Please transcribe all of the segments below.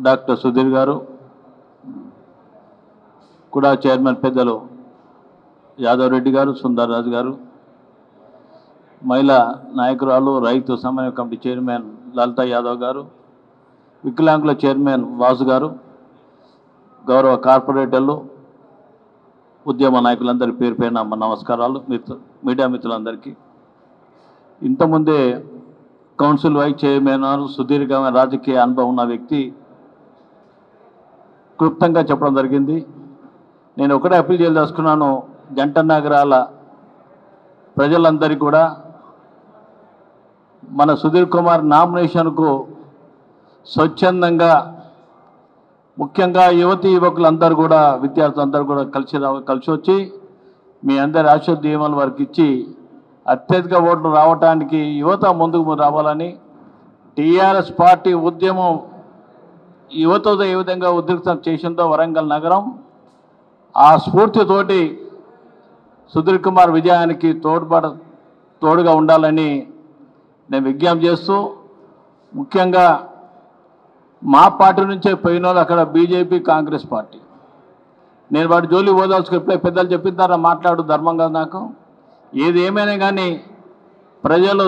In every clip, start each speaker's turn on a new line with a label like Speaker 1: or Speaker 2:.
Speaker 1: Doctor Sudheer గారు, కూడా chairman పెద్దలు యాదవ్ రెడ్డి గారు, సుందర్ రాజు గారు, మహిళా నాయకురాలు రైతు సమన్వయ కమిటీ చైర్మన్ లలితా యాదవ్ గారు, వికలాంగుల చైర్మన్ వాసు గారు, గౌరవ కార్పొరేటర్లు, ఉద్యమ నాయకులందరి పేరు పైన నమస్కారాలు. మీడియా మిత్రులందరికీ ఇంతకుముందే కౌన్సిల్ వైస్ చైర్మన్ సుదీర్ఘమైన రాజకీయ అనుభవం ఉన్న వ్యక్తి క్లుప్తంగా చెప్పడం జరిగింది. నేను ఒకటే అప్పీల్ చేయదలుచుకున్నాను, జంట నగరాల ప్రజలందరికీ కూడా మన సుధీర్ కుమార్ నామినేషన్కు స్వచ్ఛందంగా, ముఖ్యంగా యువతీ యువకులందరూ కూడా, విద్యార్థులందరూ కూడా కలిసి వచ్చి మీ అందరి ఆశీర్వాదాలు వారికి ఇచ్చి అత్యధిక ఓట్లు రావడానికి యువత ముందుకు రావాలని, టీఆర్ఎస్ పార్టీ ఉద్యమం యువతతో ఏ విధంగా ఉద్రిక్తం చేసిందో వరంగల్ నగరం, ఆ స్ఫూర్తితోటి సుధీర్ కుమార్ విజయానికి తోడుగా ఉండాలని నేను విజ్ఞప్తి చేస్తూ, ముఖ్యంగా మా పార్టీ నుంచే పోయిన వాళ్ళు అక్కడ బీజేపీ కాంగ్రెస్ పార్టీ, నేను వాటి జోలి ఓదాల్సుకు ఎప్పుడే పెద్దలు చెప్పిద్దారా మాట్లాడు ధర్మంగా. నాకు ఏది ఏమైనా కానీ ప్రజలు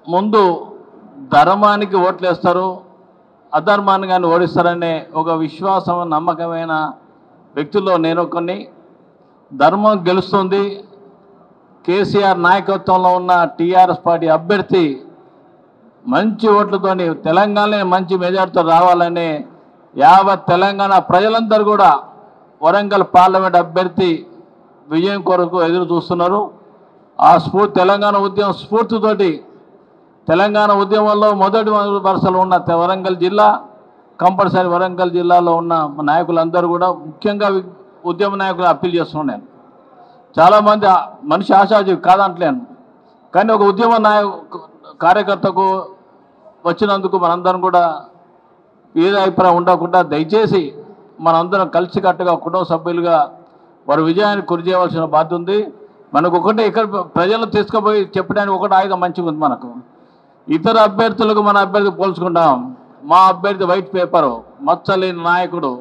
Speaker 1: ముందు ధర్మానికి ఓట్లేస్తారు, అధర్మాన్ని కానీ ఓడిస్తారనే ఒక విశ్వాసం, నమ్మకమైన వ్యక్తుల్లో నేను కొన్ని. ధర్మం గెలుస్తుంది. కేసీఆర్ నాయకత్వంలో ఉన్న టీఆర్ఎస్ పార్టీ అభ్యర్థి మంచి ఓట్లతోని తెలంగాణలో మంచి మెజార్టీతో రావాలని యావత్ తెలంగాణ ప్రజలందరూ కూడా వరంగల్ పార్లమెంట్ అభ్యర్థి విజయం కొరకు ఎదురు చూస్తున్నారు. ఆ తెలంగాణ ఉద్యమం స్ఫూర్తితోటి, తెలంగాణ ఉద్యమంలో మొదటి వరుసలో ఉన్న వరంగల్ జిల్లా, కంపల్సరీ వరంగల్ జిల్లాలో ఉన్న నాయకులందరూ కూడా, ముఖ్యంగా ఉద్యమ నాయకులు అప్పీల్ చేస్తున్నాను. నేను చాలామంది మనిషి ఆశాజీవి కాదంటలేను, కానీ ఒక ఉద్యమ కార్యకర్తకు వచ్చినందుకు మనందరం కూడా ఏదో అభిప్రాయం ఉండకుండా దయచేసి మనందరం కలిసికట్టుగా కుటుంబ సభ్యులుగా వారి విజయాన్ని కృషి చేయవలసిన బాధ్యత ఉంది. మనకు ఒకటే ఇక్కడ ప్రజలు తీసుకుపోయి చెప్పడానికి ఒకటి ఆయుధం మంచిగా ఉంది. మనకు ఇతర అభ్యర్థులకు మన అభ్యర్థి పోల్చుకుంటాం. మా అభ్యర్థి వైట్ పేపరు, మచ్చలేని నాయకుడు,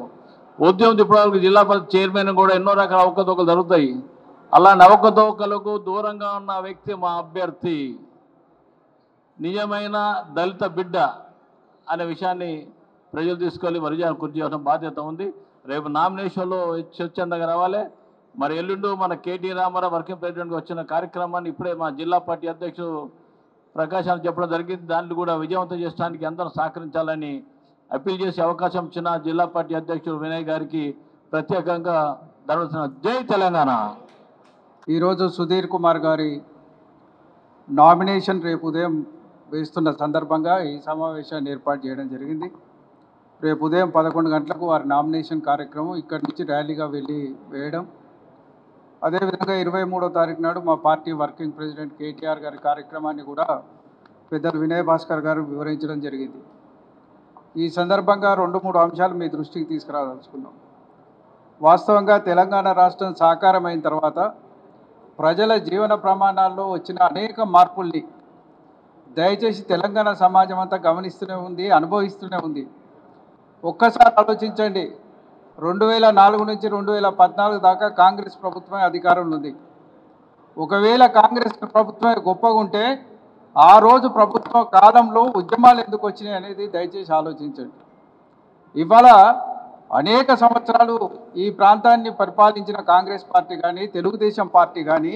Speaker 1: ఉద్యమం ఇప్పటివరకు జిల్లా పరిషత్ చైర్మన్ కూడా ఎన్నో రకాల అవకతవకలు జరుగుతాయి. అలాంటి అవకతవకలకు దూరంగా ఉన్న వ్యక్తి మా అభ్యర్థి, నిజమైన దళిత బిడ్డ అనే విషయాన్ని ప్రజలు తీసుకెళ్ళి విజయాన్ని కృషి చేయాల్సిన బాధ్యత ఉంది. రేపు నామినేషన్లో స్వచ్ఛందంగా రావాలి. మరి ఎల్లుండు మన కేటీ రామారావు వర్కింగ్ ప్రెసిడెంట్గా వచ్చిన కార్యక్రమాన్ని ఇప్పుడే మా జిల్లా పార్టీ అధ్యక్షుడు ప్రకాశాన్ని చెప్పడం జరిగింది. దాన్ని కూడా విజయవంతం చేయడానికి అందరూ సహకరించాలని అప్పీల్ చేసే అవకాశం ఇచ్చిన జిల్లా పార్టీ అధ్యక్షుడు వినయ్ గారికి ప్రత్యేకంగా ధన్యవాదాలు. జై తెలంగాణ.
Speaker 2: ఈరోజు సుధీర్ కుమార్ గారి నామినేషన్ రేపు ఉదయం వేస్తున్న సందర్భంగా ఈ సమావేశాన్ని ఏర్పాటు చేయడం జరిగింది. రేపు ఉదయం 11 గంటలకు వారి నామినేషన్ కార్యక్రమం ఇక్కడి నుంచి ర్యాలీగా వెళ్ళి వేయడం, అదేవిధంగా 23వ తారీఖు నాడు మా పార్టీ వర్కింగ్ ప్రెసిడెంట్ కేటీఆర్ గారి కార్యక్రమాన్ని కూడా పెద్దలు వినయ్ భాస్కర్ గారు వివరించడం జరిగింది. ఈ సందర్భంగా 2-3 అంశాలు మీ దృష్టికి తీసుకురాదలుచుకున్నాం. వాస్తవంగా తెలంగాణ రాష్ట్రం సాకారమైన తర్వాత ప్రజల జీవన ప్రమాణాల్లో వచ్చిన అనేక మార్పుల్ని దయచేసి తెలంగాణ సమాజం అంతా గమనిస్తూనే ఉంది, అనుభవిస్తూనే ఉంది. ఒక్కసారి ఆలోచించండి, 2004 నుంచి 2014 దాకా కాంగ్రెస్ ప్రభుత్వమే అధికారంలో ఉంది. ఒకవేళ కాంగ్రెస్ ప్రభుత్వమే గొప్పగా ఉంటే ఆ రోజు ప్రభుత్వ కాలంలో ఉద్యమాలు ఎందుకు వచ్చినాయి అనేది దయచేసి ఆలోచించండి. ఇవాళ అనేక సంవత్సరాలు ఈ ప్రాంతాన్ని పరిపాలించిన కాంగ్రెస్ పార్టీ కానీ, తెలుగుదేశం పార్టీ కానీ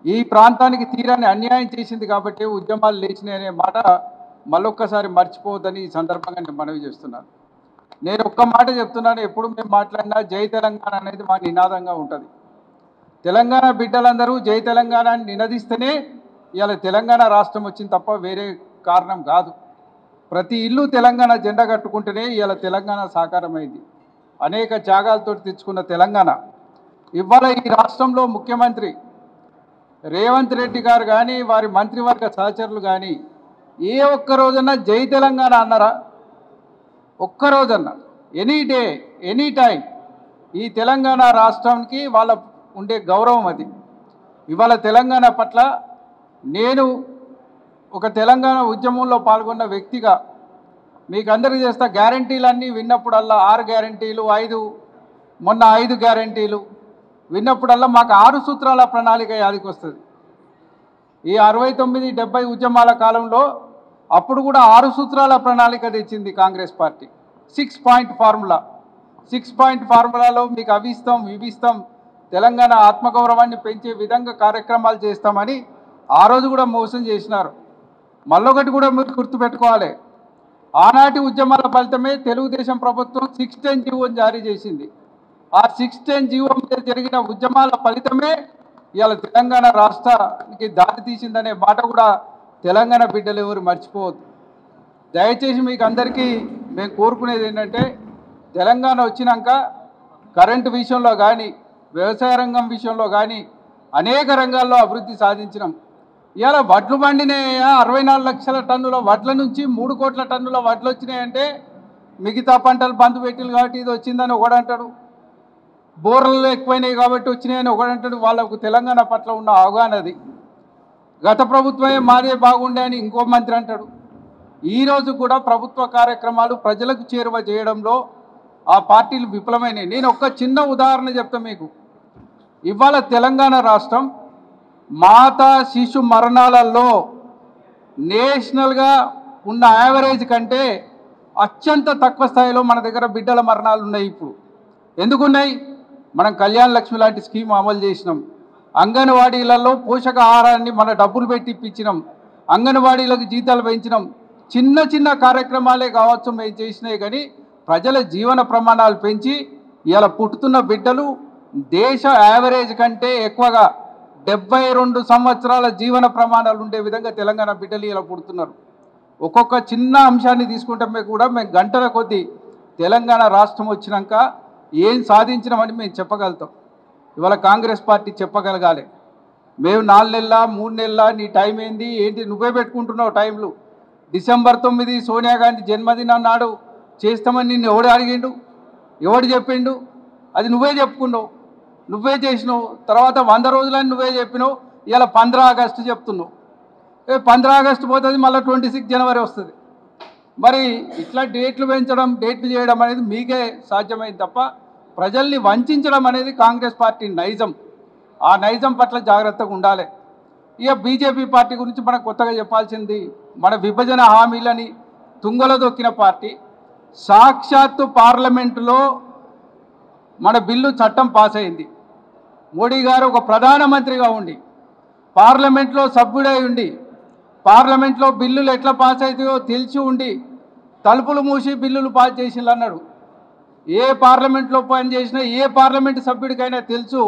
Speaker 2: ఈ ప్రాంతానికి తీరాన్ని అన్యాయం చేసింది కాబట్టి ఉద్యమాలు లేచినాయి అనే మాట మళ్ళొక్కసారి మర్చిపోవద్దని ఈ సందర్భంగా నేను మనవి చేస్తున్నాను. నేను ఒక్క మాట చెప్తున్నాను, ఎప్పుడు మేము మాట్లాడినా జై తెలంగాణ అనేది మా నినాదంగా ఉంటుంది. తెలంగాణ బిడ్డలందరూ జై తెలంగాణ అని నినదిస్తేనే ఇవాళ తెలంగాణ రాష్ట్రం వచ్చింది తప్ప వేరే కారణం కాదు. ప్రతి ఇల్లు తెలంగాణ జెండా కట్టుకుంటేనే ఇవాళ తెలంగాణ సాకారమైంది. అనేక త్యాగాలతో తెచ్చుకున్న తెలంగాణ ఇవాళ ఈ రాష్ట్రంలో ముఖ్యమంత్రి రేవంత్ రెడ్డి గారు కానీ, వారి మంత్రివర్గ సహచరులు కానీ ఏ ఒక్క రోజన్నా జై తెలంగాణ అన్నారా? ఒక్కరోజన్నా, ఎనీ డే ఎనీ టైం ఈ తెలంగాణ రాష్ట్రానికి వాళ్ళ ఉండే గౌరవం అది. ఇవాళ తెలంగాణ పట్ల నేను ఒక తెలంగాణ ఉద్యమంలో పాల్గొన్న వ్యక్తిగా మీకు అందరికీ చేస్తా. గ్యారంటీలన్నీ విన్నప్పుడల్లా 6 గ్యారంటీలు 5 మొన్న 5 గ్యారంటీలు విన్నప్పుడల్లా మాకు 6 సూత్రాల ప్రణాళిక యాదికి వస్తుంది. ఈ 69, 70 ఉద్యమాల కాలంలో అప్పుడు కూడా 6 సూత్రాల ప్రణాళిక తెచ్చింది Congress party. 6 point formula. 6 point ఫార్ములాలో మీకు అవి ఇస్తాం ఇవి ఇస్తాం, తెలంగాణ ఆత్మగౌరవాన్ని పెంచే విధంగా కార్యక్రమాలు చేస్తామని ఆ రోజు కూడా మోసం చేసినారు. మళ్ళొకటి కూడా మీరు గుర్తుపెట్టుకోవాలి, ఆనాటి ఉద్యమాల ఫలితమే తెలుగుదేశం ప్రభుత్వం 610 జీవోని జారీ చేసింది. ఆ 610 జీవో మీద జరిగిన ఉద్యమాల ఫలితమే ఇవాళ తెలంగాణ రాష్ట్రానికి దారి తీసిందనే మాట కూడా తెలంగాణ బిడ్డలు ఎవరు మర్చిపోవద్దు. దయచేసి మీకు అందరికీ మేము కోరుకునేది ఏంటంటే, తెలంగాణ వచ్చినాక కరెంటు విషయంలో కానీ వ్యవసాయ రంగం విషయంలో కానీ అనేక రంగాల్లో అభివృద్ధి సాధించినాం. ఇవాళ వడ్లు పండినాయా 64 లక్షల టన్నుల వడ్ల నుంచి 3 కోట్ల టన్నుల వడ్లు వచ్చినాయంటే మిగతా పంటలు బంద్ పెట్టిలు కాబట్టి ఇది వచ్చిందని ఒకడంటాడు, బోర్లు ఎక్కువైనాయి కాబట్టి వచ్చినాయని ఒకడంటాడు. వాళ్ళకు తెలంగాణ పట్ల ఉన్న అవగాహనది. గత ప్రభుత్వమే మాదే బాగుండే అని ఇంకో మంత్రి అంటాడు. ఈరోజు కూడా ప్రభుత్వ కార్యక్రమాలు ప్రజలకు చేరువ చేయడంలో ఆ పార్టీలు విఫలమైనవి. నేను ఒక చిన్న ఉదాహరణ చెప్తా మీకు. ఇవాళ తెలంగాణ రాష్ట్రం మాతా శిశు మరణాలలో నేషనల్గా ఉన్న యావరేజ్ కంటే అత్యంత తక్కువ స్థాయిలో మన దగ్గర బిడ్డల మరణాలు ఉన్నాయి. ఇప్పుడు ఎందుకున్నాయి? మనం కళ్యాణ లక్ష్మి లాంటి స్కీమ్ అమలు చేసినాం. అంగన్వాడీలలో పోషకాహారాన్ని మన డబ్బులు పెట్టి ఇప్పించినాం. అంగన్వాడీలకు జీతాలు పెంచినాం. చిన్న చిన్న కార్యక్రమాలే కావచ్చు మేము చేసినాయి, కానీ ప్రజల జీవన ప్రమాణాలు పెంచి ఇవాళ పుట్టుతున్న బిడ్డలు దేశ యావరేజ్ కంటే ఎక్కువగా 72 సంవత్సరాల జీవన ప్రమాణాలు ఉండే విధంగా తెలంగాణ బిడ్డలు ఇలా పుడుతున్నారు. ఒక్కొక్క చిన్న అంశాన్ని తీసుకుంటే కూడా మేము గంటల కొద్దీ తెలంగాణ రాష్ట్రం వచ్చినాక ఏం సాధించినామని మేము చెప్పగలుగుతాం. ఇవాళ కాంగ్రెస్ పార్టీ చెప్పగలగాలి, మేము 4 నెలల 3 నెలల నీ టైం ఏంది ఏంటి నువ్వే పెట్టుకుంటున్నావు టైంలు. డిసెంబర్ 9 సోనియా గాంధీ జన్మదినం నాడు చేస్తామని నిన్ను ఎవడు అడిగిండు, ఎవడు చెప్పిండు? అది నువ్వే చెప్పుకున్నావు, నువ్వే చేసినావు. తర్వాత 100 రోజులని నువ్వే చెప్పినావు. ఇలా 15 ఆగస్టు చెప్తున్నావు. 15 ఆగస్టు పోతుంది, మళ్ళీ 26 జనవరి వస్తుంది. మరి ఇట్లా డేట్లు పెంచడం డేట్లు చేయడం అనేది మీకే సాధ్యమైంది తప్ప ప్రజల్ని వంచడం అనేది కాంగ్రెస్ పార్టీ నైజం. ఆ నైజం పట్ల జాగ్రత్తగా ఉండాలి. ఇక బీజేపీ పార్టీ గురించి మనకు కొత్తగా చెప్పాల్సింది, మన విభజన హామీలని తుంగలో దొక్కిన పార్టీ. సాక్షాత్తు పార్లమెంటులో మన బిల్లు చట్టం పాస్ అయింది. మోడీ గారు ఒక ప్రధానమంత్రిగా ఉండి పార్లమెంట్లో సభ్యుడై ఉండి పార్లమెంట్లో బిల్లులు ఎట్లా పాస్ అవుతాయో తెలిసి ఉండి తలుపులు మూసి బిల్లులు పాస్ చేసిండ్రు అన్నాడు. ఏ పార్లమెంట్లో పనిచేసినా ఏ పార్లమెంటు సభ్యుడికైనా తెలుసు,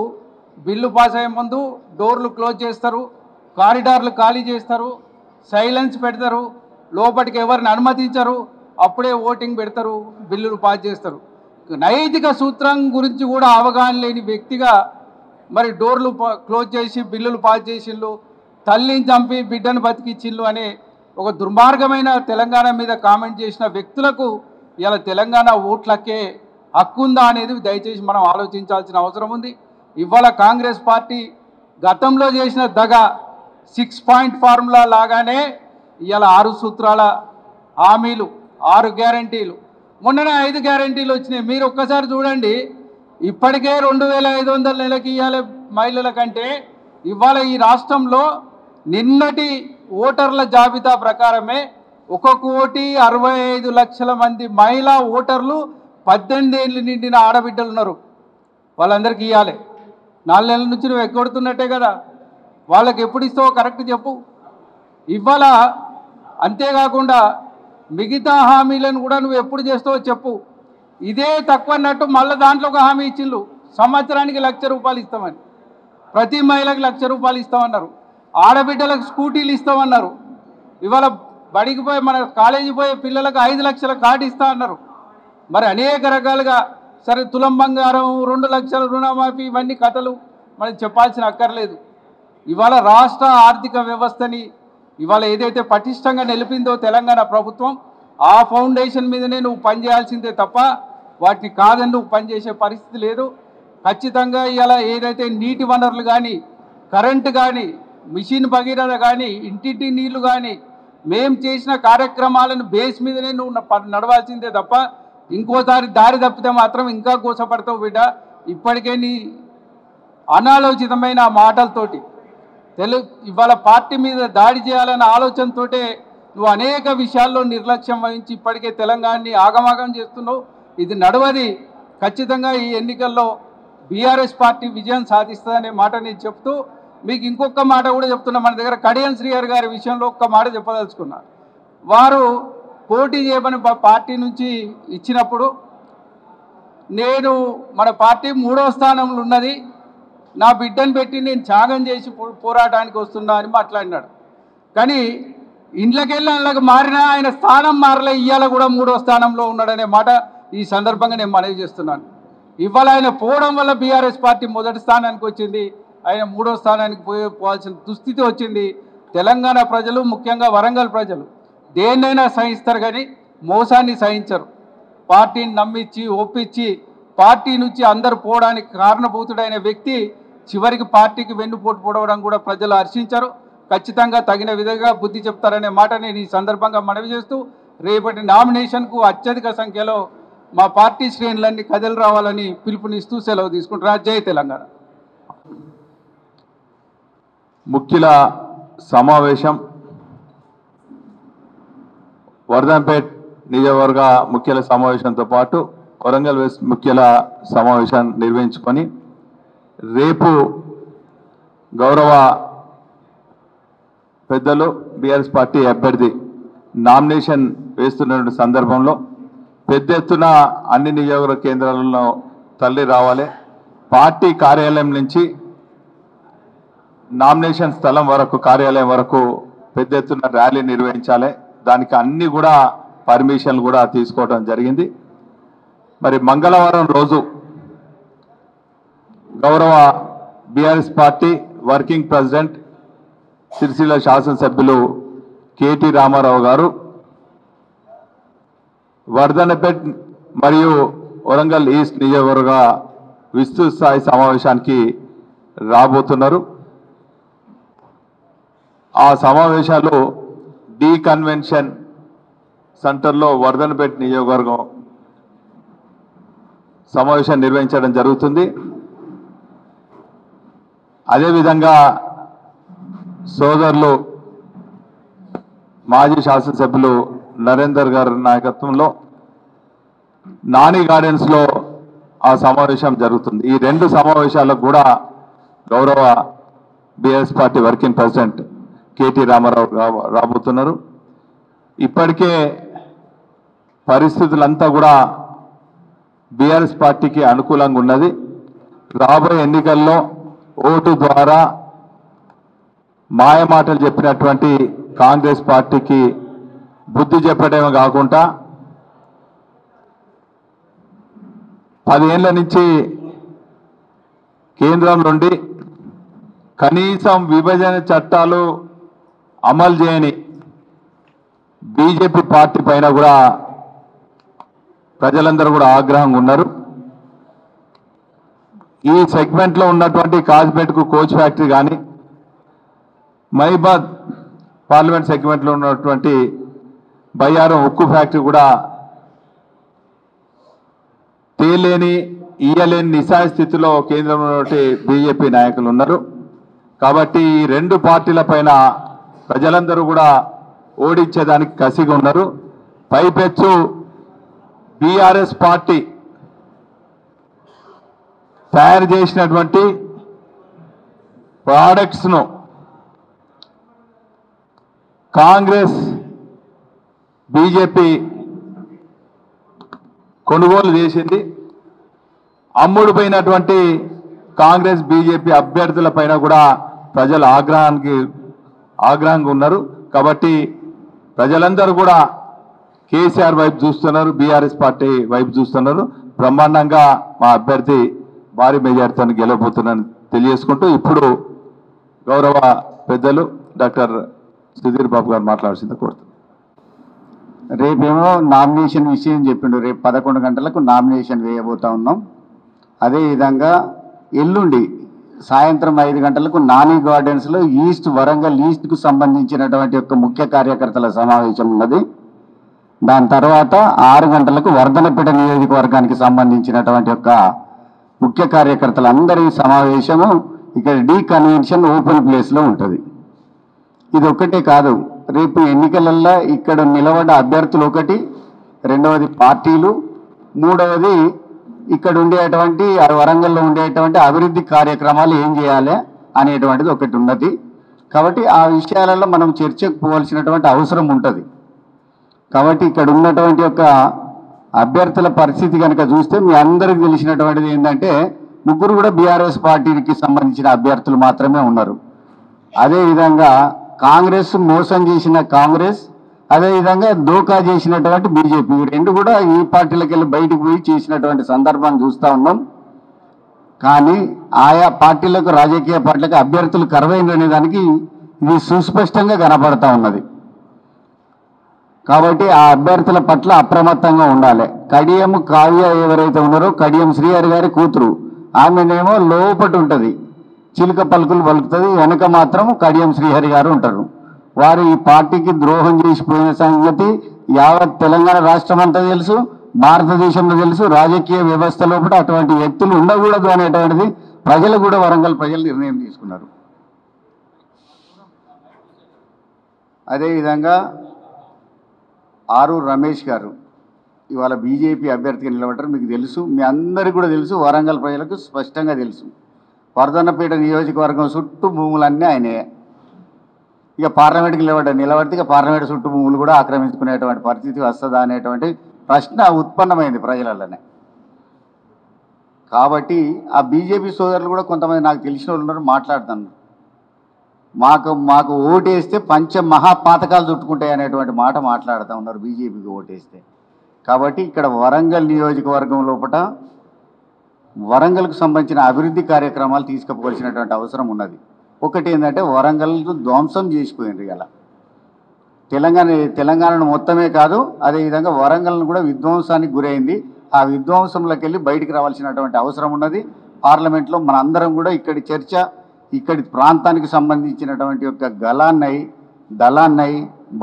Speaker 2: బిల్లు పాస్ అయ్యే ముందు డోర్లు క్లోజ్ చేస్తారు, కారిడార్లు ఖాళీ చేస్తారు, సైలెన్స్ పెడతారు, లోపలికి ఎవరిని అనుమతించరు, అప్పుడే ఓటింగ్ పెడతారు, బిల్లులు పాస్ చేస్తారు. నైతిక సూత్రం గురించి కూడా అవగాహన లేని వ్యక్తిగా మరి డోర్లు క్లోజ్ చేసి బిల్లులు పాస్ చేసిండ్రు, తల్లిని చంపి బిడ్డను బతికించిండ్రు అనే ఒక దుర్మార్గమైన తెలంగాణ మీద కామెంట్ చేసిన వ్యక్తులకు ఇలా తెలంగాణ ఓట్లకే హక్కు ఉందా అనేది దయచేసి మనం ఆలోచించాల్సిన అవసరం ఉంది. ఇవాళ కాంగ్రెస్ పార్టీ గతంలో చేసిన దగ 6 పాయింట్ ఫార్ములా లాగానే ఇవాళ 6 సూత్రాల హామీలు 6 గ్యారంటీలు, మొన్ననే 5 గ్యారంటీలు వచ్చినాయి. మీరు ఒక్కసారి చూడండి, ఇప్పటికే 2500 నెలకి ఇవ్వాలి మహిళల కంటే ఇవాళ ఈ రాష్ట్రంలో నిన్నటి ఓటర్ల జాబితా ప్రకారమే 1,65,00,000 మంది మహిళా ఓటర్లు 18 ఏళ్ళు నిండిన ఆడబిడ్డలు ఉన్నారు. వాళ్ళందరికీ ఇవ్వాలి. 4 నెలల నుంచి నువ్వు ఎగ్గొడుతున్నట్టే కదా, వాళ్ళకి ఎప్పుడు ఇస్తావో కరెక్ట్ చెప్పు. ఇవాళ అంతేకాకుండా మిగతా హామీలను కూడా నువ్వు ఎప్పుడు చేస్తావో చెప్పు. ఇదే తక్కువ అన్నట్టు మళ్ళీ దాంట్లో ఒక హామీ ఇచ్చిండ్రు, సంవత్సరానికి 1,00,000 రూపాయలు ఇస్తామని, ప్రతి మహిళకి 1,00,000 రూపాయలు ఇస్తామన్నారు, ఆడబిడ్డలకు స్కూటీలు ఇస్తామన్నారు. ఇవాళ బడికి పోయి మన కాలేజీ పోయే పిల్లలకు 5 లక్షల కార్డు ఇస్తా అన్నారు. మరి అనేక రకాలుగా సరే తులం బంగారం 2 లక్షల రుణమాఫీ ఇవన్నీ కథలు మనం చెప్పాల్సిన అక్కర్లేదు. ఇవాళ రాష్ట్ర ఆర్థిక వ్యవస్థని ఇవాళ ఏదైతే పటిష్టంగా నిలిపిందో తెలంగాణ ప్రభుత్వం, ఆ ఫౌండేషన్ మీదనే నువ్వు పనిచేయాల్సిందే తప్ప వాటిని కాదని నువ్వు పనిచేసే పరిస్థితి లేదు. ఖచ్చితంగా ఇలా ఏదైతే నీటి వనరులు కానీ కరెంటు కానీ మిషన్ భగీరథ కానీ ఇంటింటి నీళ్లు కానీ మేం చేసిన కార్యక్రమాలను బేస్ మీదనే నువ్వు నడవాల్సిందే తప్ప ఇంకోసారి దారి తప్పితే మాత్రం ఇంకా కోసపడతావు బిడ్డ. ఇప్పటికే నీ అనాలోచితమైన మాటలతోటి ఇవాళ పార్టీ మీద దాడి చేయాలన్న ఆలోచనతోటే నువ్వు అనేక విషయాల్లో నిర్లక్ష్యం వహించి ఇప్పటికే తెలంగాణని ఆగమాగం చేస్తున్నావు. ఇది నడవది. ఖచ్చితంగా ఈ ఎన్నికల్లో బీఆర్ఎస్ పార్టీ విజయం సాధిస్తుందనే మాట నేను చెప్తూ మీకు ఇంకొక మాట కూడా చెప్తున్నా. మన దగ్గర కడియం శ్రీహరి గారి విషయంలో ఒక్క మాట చెప్పదలుచుకున్నా. వారు పోటీ చేయమని పార్టీ నుంచి ఇచ్చినప్పుడు నేను మన పార్టీ 3వ స్థానంలో ఉన్నది, నా బిడ్డను పెట్టి నేను త్యాగం చేసి పోరాటానికి వస్తున్నా అని మాట్లాడినాడు. కానీ ఇంట్లోకెళ్ళి అందులోకి మారినా ఆయన స్థానం మారలే, ఇవాళ కూడా 3వ స్థానంలో ఉన్నాడనే మాట ఈ సందర్భంగా నేను మనవి చేస్తున్నాను. ఇవాళ ఆయన పోవడం వల్ల బీఆర్ఎస్ పార్టీ మొదటి స్థానానికి వచ్చింది, ఆయన 3వ స్థానానికి పోవాల్సిన దుస్థితి వచ్చింది. తెలంగాణ ప్రజలు, ముఖ్యంగా వరంగల్ ప్రజలు దేన్నైనా సహిస్తారు కానీ మోసాన్ని సహించరు. పార్టీని నమ్మించి ఒప్పించి పార్టీ నుంచి అందరు పోవడానికి కారణభూతుడైన వ్యక్తి చివరికి పార్టీకి వెన్నుపోటు పొడవడం కూడా ప్రజలు హర్షించరు. ఖచ్చితంగా తగిన విధంగా బుద్ధి చెప్తారనే మాట నేను ఈ సందర్భంగా మనవి చేస్తూ రేపటి నామినేషన్కు అత్యధిక సంఖ్యలో మా పార్టీ శ్రేణులన్నీ కదిలి రావాలని పిలుపునిస్తూ సెలవు తీసుకుంటున్నా. జై తెలంగాణ.
Speaker 1: ముఖ్యుల సమావేశం వర్ధంపేట్ నియోజకవర్గ ముఖ్యుల సమావేశంతో పాటు వరంగల్ వెస్ట్ ముఖ్యుల సమావేశాన్ని నిర్వహించుకొని రేపు గౌరవ పెద్దలు బీఆర్ఎస్ పార్టీ అభ్యర్థి నామినేషన్ వేస్తున్న సందర్భంలో పెద్ద ఎత్తున అన్ని నియోజకవర్గ కేంద్రాలలో తల్లి రావాలి. పార్టీ కార్యాలయం నుంచి నామినేషన్ స్థలం వరకు, కార్యాలయం వరకు పెద్ద ఎత్తున ర్యాలీ నిర్వహించాలి. దానికి అన్ని కూడా పర్మిషన్లు కూడా తీసుకోవడం జరిగింది. మరి మంగళవారం రోజు గౌరవ BRS party working president Sircilla శాసనసభ్యులు కేటీ రామారావు గారు వర్ధనపేట్ మరియు వరంగల్ ఈస్ట్ నియోజకవర్గ విస్తృత స్థాయి సమావేశానికి రాబోతున్నారు. ఆ సమావేశాలు డి కన్వెన్షన్ సెంటర్లో వర్ధనపేట్ నియోజకవర్గం సమావేశం నిర్వహించడం జరుగుతుంది. అదేవిధంగా సోదరులు మాజీ శాసనసభ్యులు నరేందర్ గారి నాయకత్వంలో నాని గార్డెన్స్లో ఆ సమావేశం జరుగుతుంది. ఈ 2 సమావేశాలకు కూడా గౌరవ BRS party working president KT Rama Rao రాబోతున్నారు. ఇప్పటికే పరిస్థితులంతా కూడా బీఆర్ఎస్ పార్టీకి అనుకూలంగా ఉన్నది. రాబోయే ఎన్నికల్లో ఓటు ద్వారా మాయమాటలు చెప్పినటువంటి కాంగ్రెస్ పార్టీకి బుద్ధి చెప్పడమే కాకుండా 10 ఏళ్ల నుంచి కేంద్రం నుండి కనీసం విభజన చట్టాలు అమలు చేయని బీజేపీ పార్టీ పైన కూడా ప్రజలందరూ కూడా ఆగ్రహంగా ఉన్నారు. ఈ సెగ్మెంట్లో ఉన్నటువంటి కాజ్పేట్కు కోచ్ ఫ్యాక్టరీ కానీ, మహిబాద్ పార్లమెంట్ సెగ్మెంట్లో ఉన్నటువంటి బయ్యారం ఉక్కు ఫ్యాక్టరీ కూడా తేలేని ఇయ్యలేని నిస్సాయ స్థితిలో కేంద్రంలో బీజేపీ నాయకులు ఉన్నారు. కాబట్టి ఈ 2 పార్టీల పైన ప్రజలందరూ కూడా ఓడించేదానికి కసిగా ఉన్నారు. పైపెచ్చు బీఆర్ఎస్ పార్టీ తయారు చేసినటువంటి ప్రోడక్ట్స్ను కాంగ్రెస్ బీజేపీ కొనుగోలు చేసింది. అమ్ముడుపోయినటువంటి కాంగ్రెస్ బీజేపీ అభ్యర్థుల పైన కూడా ప్రజలు ఆగ్రహంగా ఉన్నారు. కాబట్టి ప్రజలందరూ కూడా కేసీఆర్ వైపు చూస్తున్నారు, బీఆర్ఎస్ పార్టీ వైపు చూస్తున్నారు. బ్రహ్మాండంగా మా అభ్యర్థి భారీ మెజార్టీతో గెలవబోతున్నారని తెలియజేసుకుంటూ ఇప్పుడు గౌరవ పెద్దలు డాక్టర్ సుధీర్ బాబు గారు మాట్లాడాల్సింది కోరుతున్నాను.
Speaker 3: రేపేమో నామినేషన్ విషయం చెప్పిండు. రేపు 11 గంటలకు నామినేషన్ వేయబోతా ఉన్నాం. అదేవిధంగా ఎల్లుండి సాయంత్రం 5 గంటలకు నాని గార్డెన్స్లో వరంగల్ ఈస్ట్కు సంబంధించినటువంటి యొక్క ముఖ్య కార్యకర్తల సమావేశం ఉన్నది. దాని తర్వాత 6 గంటలకు వర్ధనపేట నియోజకవర్గానికి సంబంధించినటువంటి యొక్క ముఖ్య కార్యకర్తలందరి సమావేశము ఇక్కడ డి కన్వెన్షన్ ఓపెన్ ప్లేస్లో ఉంటుంది. ఇది ఒక్కటే కాదు, రేపు ఎన్నికలల్లో ఇక్కడ నిలబడ్డ అభ్యర్థులు ఒకటి, రెండవది పార్టీలు, మూడవది ఇక్కడ ఉండేటువంటి వరంగల్లో ఉండేటువంటి అభివృద్ధి కార్యక్రమాలు ఏం చేయాలి అనేటువంటిది ఒకటి ఉన్నది. కాబట్టి ఆ విషయాలలో మనం చర్చకు పోవాల్సినటువంటి అవసరం ఉంటుంది. కాబట్టి ఇక్కడ ఉన్నటువంటి యొక్క అభ్యర్థుల పరిస్థితి కనుక చూస్తే మీ అందరికీ తెలిసినటువంటిది ఏంటంటే ముగ్గురు కూడా బీఆర్ఎస్ పార్టీకి సంబంధించిన అభ్యర్థులు మాత్రమే ఉన్నారు. అదేవిధంగా కాంగ్రెస్ మోసం చేసిన కాంగ్రెస్, అదేవిధంగా దోకా చేసినటువంటి బీజేపీ, రెండు కూడా ఈ పార్టీలకు వెళ్ళి బయటకు పోయి చేసినటువంటి సందర్భాన్ని చూస్తూ ఉన్నాం. కానీ ఆయా పార్టీలకు, రాజకీయ పార్టీలకు అభ్యర్థులు కరువైన దానికి ఇది సుస్పష్టంగా కనపడతా ఉన్నది. కాబట్టి ఆ అభ్యర్థుల పట్ల అప్రమత్తంగా ఉండాలి. కడియం కావ్య ఎవరైతే ఉన్నారో, కడియం శ్రీహరి గారి కూతురు, ఆమెనేమో లోపటి ఉంటుంది, చిలుక పలుకులు పలుకుతుంది, వెనక మాత్రం కడియం శ్రీహరి గారు ఉంటారు. వారు ఈ పార్టీకి ద్రోహం చేసిపోయిన సంగతి యావత్ తెలంగాణ రాష్ట్రం అంతా తెలుసు, భారతదేశంలో తెలుసు. రాజకీయ వ్యవస్థలో కూడా అటువంటి వ్యక్తులు ఉండకూడదు అనేటువంటిది ప్రజలు కూడా, వరంగల్ ప్రజలు నిర్ణయం తీసుకున్నారు. అదేవిధంగా ఆరూరు రమేష్ గారు ఇవాళ బీజేపీ అభ్యర్థిగా నిలబడ్డారు. మీకు తెలుసు, మీ అందరికీ కూడా తెలుసు, వరంగల్ ప్రజలకు స్పష్టంగా తెలుసు. వర్ధన్నపేట నియోజకవర్గం చుట్టూ భూములన్నీ ఆయనే. ఇక పార్లమెంట్కి నిలబడితే ఇక పార్లమెంట్ చుట్టూ భూములు కూడా ఆక్రమించుకునేటువంటి పరిస్థితి వస్తుందా అనేటువంటి ప్రశ్న ఉత్పన్నమైంది ప్రజలలోనే. కాబట్టి ఆ బీజేపీ సోదరులు కూడా కొంతమంది నాకు తెలిసిన వాళ్ళు ఉన్నారు, మాట్లాడుతున్నారు. మాకు ఓటేస్తే పంచ మహాపాతకాలు చుట్టుకుంటాయి అనేటువంటి మాట మాట్లాడుతూ ఉన్నారు బీజేపీకి ఓటేస్తే. కాబట్టి ఇక్కడ వరంగల్ నియోజకవర్గం లోపల వరంగల్కు సంబంధించిన అభివృద్ధి కార్యక్రమాలు తీసుకుపోవాల్సినటువంటి అవసరం ఉన్నది. ఒకటి ఏంటంటే వరంగల్ ధ్వంసం చేసిపోయింది ఇలా తెలంగాణను మొత్తమే కాదు, అదేవిధంగా వరంగల్ను కూడా విధ్వంసానికి గురైంది. ఆ విధ్వంసంలోకి వెళ్ళి బయటికి రావాల్సినటువంటి అవసరం ఉన్నది. పార్లమెంట్లో మన అందరం కూడా ఇక్కడి చర్చ, ఇక్కడి ప్రాంతానికి సంబంధించినటువంటి యొక్క దళాన్నై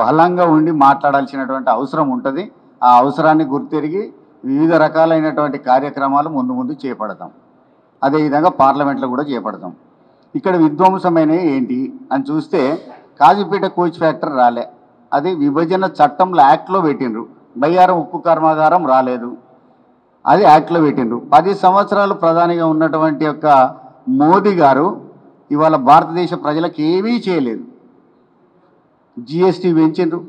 Speaker 3: బలంగా ఉండి మాట్లాడాల్సినటువంటి అవసరం ఉంటుంది. ఆ అవసరాన్ని గుర్తెరిగి వివిధ రకాలైనటువంటి కార్యక్రమాలు ముందు చేపడతాం. అదేవిధంగా పార్లమెంట్లో కూడా చేపడతాం. ఇక్కడ విధ్వంసమైనవి ఏంటి అని చూస్తే కాజీపేట కోచ్ ఫ్యాక్టరీ రాలే, అది విభజన చట్టంలో యాక్ట్లో పెట్టిండ్రు. బయ్యారం ఉక్కు కర్మాగారం రాలేదు, అది యాక్ట్లో పెట్టిండ్రు. 10 సంవత్సరాలు ప్రధానిగా ఉన్నటువంటి యొక్క మోదీ గారు ఇవాళ భారతదేశ ప్రజలకు ఏమీ చేయలేదు. జిఎస్టీ పెంచిండ్రు.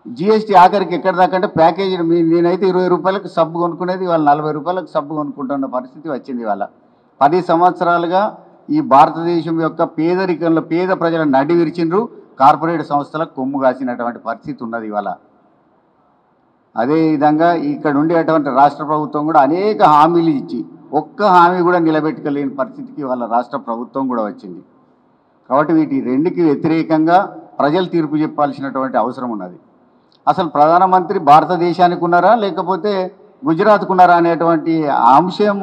Speaker 3: జిఎస్టీ ఆఖరికి ఎక్కడ దాకంటే ప్యాకేజీ, నేనైతే 20 రూపాయలకు సబ్బు కొనుక్కునేది, ఇవాళ 40 రూపాయలకు సబ్బు కొనుక్కుంటున్న పరిస్థితి వచ్చింది. ఇవాళ 10 సంవత్సరాలుగా ఈ భారతదేశం యొక్క పేదరికంలో పేద ప్రజలను నడి విరిచిండ్రు, కార్పొరేట్ సంస్థలకు కొమ్ము కాసినటువంటి పరిస్థితి ఉన్నది ఇవాళ. అదేవిధంగా ఇక్కడ ఉండేటువంటి రాష్ట్ర ప్రభుత్వం కూడా అనేక హామీలు ఇచ్చి ఒక్క హామీ కూడా నిలబెట్టుకోలేని పరిస్థితికి వాళ్ళ రాష్ట్ర ప్రభుత్వం కూడా వచ్చింది. కాబట్టి వీటి రెండుకి వ్యతిరేకంగా ప్రజలు తీర్పు చెప్పాల్సినటువంటి అవసరం ఉన్నది. అసలు ప్రధానమంత్రి భారతదేశానికి ఉన్నారా లేకపోతే గుజరాత్కు ఉన్నారా అనేటువంటి అంశం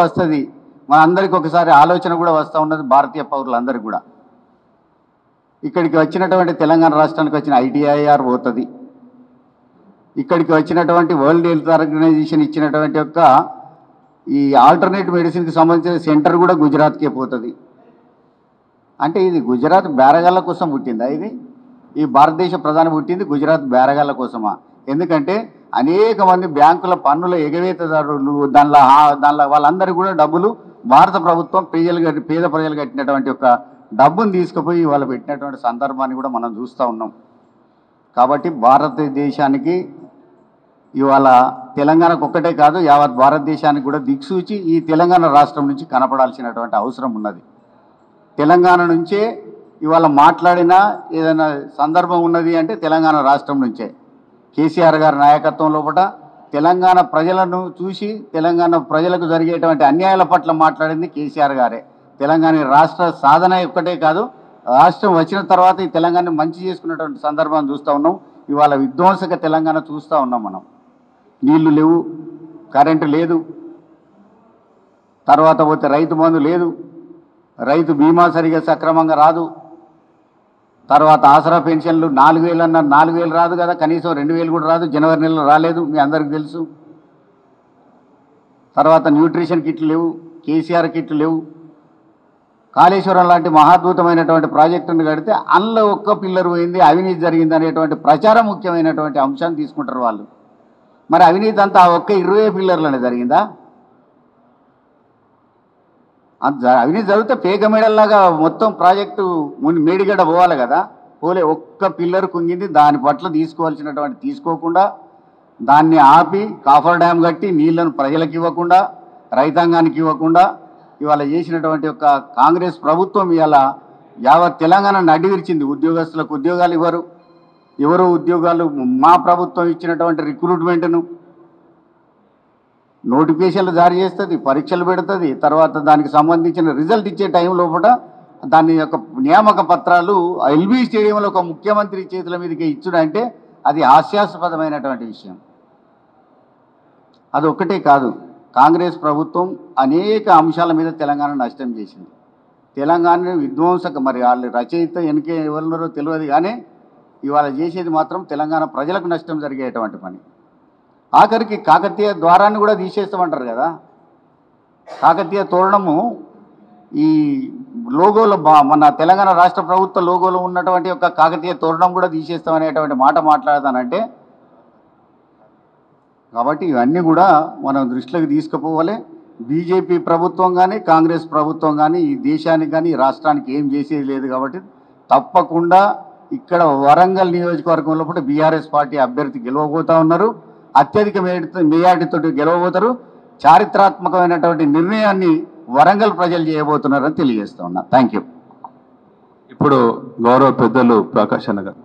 Speaker 3: వస్తుంది. మన అందరికీ ఒకసారి ఆలోచన కూడా వస్తూ ఉన్నది, భారతీయ పౌరులందరికీ కూడా. ఇక్కడికి వచ్చినటువంటి తెలంగాణ రాష్ట్రానికి వచ్చిన ITIR పోతుంది, ఇక్కడికి వచ్చినటువంటి వరల్డ్ హెల్త్ ఆర్గనైజేషన్ ఇచ్చినటువంటి యొక్క ఈ ఆల్టర్నేటివ్ మెడిసిన్కి సంబంధించిన సెంటర్ కూడా గుజరాత్కే పోతుంది. అంటే ఇది గుజరాత్ బేరగాళ్ళ కోసం పుట్టిందా? ఈ భారతదేశ ప్రధాని పుట్టింది గుజరాత్ బేరగాళ్ళ కోసమా? ఎందుకంటే అనేక మంది బ్యాంకుల పన్నుల ఎగవేతదారులు, దానిలో వాళ్ళందరికీ కూడా డబ్బులు భారత ప్రభుత్వం పేద ప్రజలు కట్టినటువంటి ఒక డబ్బును తీసుకుపోయి వాళ్ళు పెట్టినటువంటి సందర్భాన్ని కూడా మనం చూస్తూ ఉన్నాం. కాబట్టి భారతదేశానికి ఇవాళ తెలంగాణకు ఒక్కటే కాదు, యావత్ భారతదేశానికి కూడా దిక్సూచి ఈ తెలంగాణ రాష్ట్రం నుంచి కనపడాల్సినటువంటి అవసరం ఉన్నది. తెలంగాణ నుంచే ఇవాళ మాట్లాడినా ఏదైనా సందర్భం ఉన్నది అంటే తెలంగాణ రాష్ట్రం నుంచే. కేసీఆర్ గారి నాయకత్వం లోపల తెలంగాణ ప్రజలను చూసి తెలంగాణ ప్రజలకు జరిగేటువంటి అన్యాయాల పట్ల మాట్లాడింది కేసీఆర్ గారే. తెలంగాణ రాష్ట్ర సాధన ఒక్కటే కాదు, రాష్ట్రం వచ్చిన తర్వాత ఈ తెలంగాణ మంచి చేసుకున్నటువంటి సందర్భాన్ని చూస్తూ ఉన్నాం. ఇవాళ విధ్వంసక తెలంగాణ చూస్తూ ఉన్నాం మనం. నీళ్లు లేవు, కరెంటు లేదు, తర్వాత పోతే రైతు బంధు లేదు, రైతు బీమా సరిగా సక్రమంగా రాదు, తర్వాత ఆసరా పెన్షన్లు 4,000 అన్నారు, 4,000 రాదు కదా, కనీసం 2,000 కూడా రాదు, జనవరి నెలలో రాలేదు, మీ అందరికీ తెలుసు. తర్వాత న్యూట్రిషన్ కిట్లు లేవు, కేసీఆర్ కిట్లు లేవు. కాళేశ్వరం లాంటి మహాద్భుతమైనటువంటి ప్రాజెక్టును కడితే అందులో ఒక్క పిల్లర్ పోయింది, అవినీతి జరిగింది అనేటువంటి ప్రచారం ముఖ్యమైనటువంటి అంశాన్ని తీసుకుంటారు వాళ్ళు. మరి అవినీతి అంతా ఒక్క 20 పిల్లర్లోనే జరిగిందా? అవినీతి జరిగితే పేగ మేడల్లాగా మొత్తం ప్రాజెక్టు మేడిగడ్డ పోవాలి కదా, పోలే. ఒక్క పిల్లర్ కుంగింది, దాని పట్ల తీసుకోవాల్సినటువంటి తీసుకోకుండా దాన్ని ఆపి కాఫర్ డ్యామ్ కట్టి నీళ్లను ప్రజలకు ఇవ్వకుండా, రైతాంగానికి ఇవ్వకుండా ఇవాళ చేసినటువంటి ఒక కాంగ్రెస్ ప్రభుత్వం ఇవాళ యావత్ తెలంగాణ నడ్డివిరిచింది. ఉద్యోగస్తులకు ఉద్యోగాలు ఇవ్వరు, ఎవరు ఉద్యోగాలు మా ప్రభుత్వం ఇచ్చినటువంటి రిక్రూట్మెంట్ను నోటిఫికేషన్లు జారీ చేస్తుంది, పరీక్షలు పెడుతుంది, తర్వాత దానికి సంబంధించిన రిజల్ట్ ఇచ్చే టైం లోపల దాని యొక్క నియామక పత్రాలు ఎల్బీ స్టేడియంలో ఒక ముఖ్యమంత్రి చేతుల మీదకి ఇచ్చుడంటే అది హాస్యాస్పదమైనటువంటి విషయం. అది ఒక్కటే కాదు, కాంగ్రెస్ ప్రభుత్వం అనేక అంశాల మీద తెలంగాణ నష్టం చేసింది. తెలంగాణ విధ్వంసక, మరి వాళ్ళు రచయిత ఎన్నికే ఎవరున్నారో తెలియదు, కానీ ఇవాళ చేసేది మాత్రం తెలంగాణ ప్రజలకు నష్టం జరిగేటువంటి పని. ఆఖరికి కాకతీయ ద్వారాన్ని కూడా తీసేస్తామంటారు కదా, కాకతీయ తోరణము ఈ లోగోలో మన తెలంగాణ రాష్ట్ర ప్రభుత్వ లోగోలో ఉన్నటువంటి ఒక కాకతీయ తోరణం కూడా తీసేస్తామనేటువంటి మాట మాట్లాడతానంటే, కాబట్టి ఇవన్నీ కూడా మనం దృష్టిలోకి తీసుకుపోవాలి. బీజేపీ ప్రభుత్వం కానీ కాంగ్రెస్ ప్రభుత్వం కానీ ఈ దేశానికి కానీ ఈ రాష్ట్రానికి ఏం చేసేది లేదు. కాబట్టి తప్పకుండా ఇక్కడ వరంగల్ నియోజకవర్గంలో కూడా బీఆర్ఎస్ పార్టీ అభ్యర్థి గెలవబోతూ ఉన్నారు, అత్యధిక మెజార్టీతో గెలవబోతారు. చారిత్రాత్మకమైనటువంటి నిర్ణయాన్ని వరంగల్ ప్రజలు చేయబోతున్నారని తెలియజేస్తూ ఉన్నా. Thank you.
Speaker 4: ఇప్పుడు గౌరవ పెద్దలు ప్రకాష్ అన్న గారు.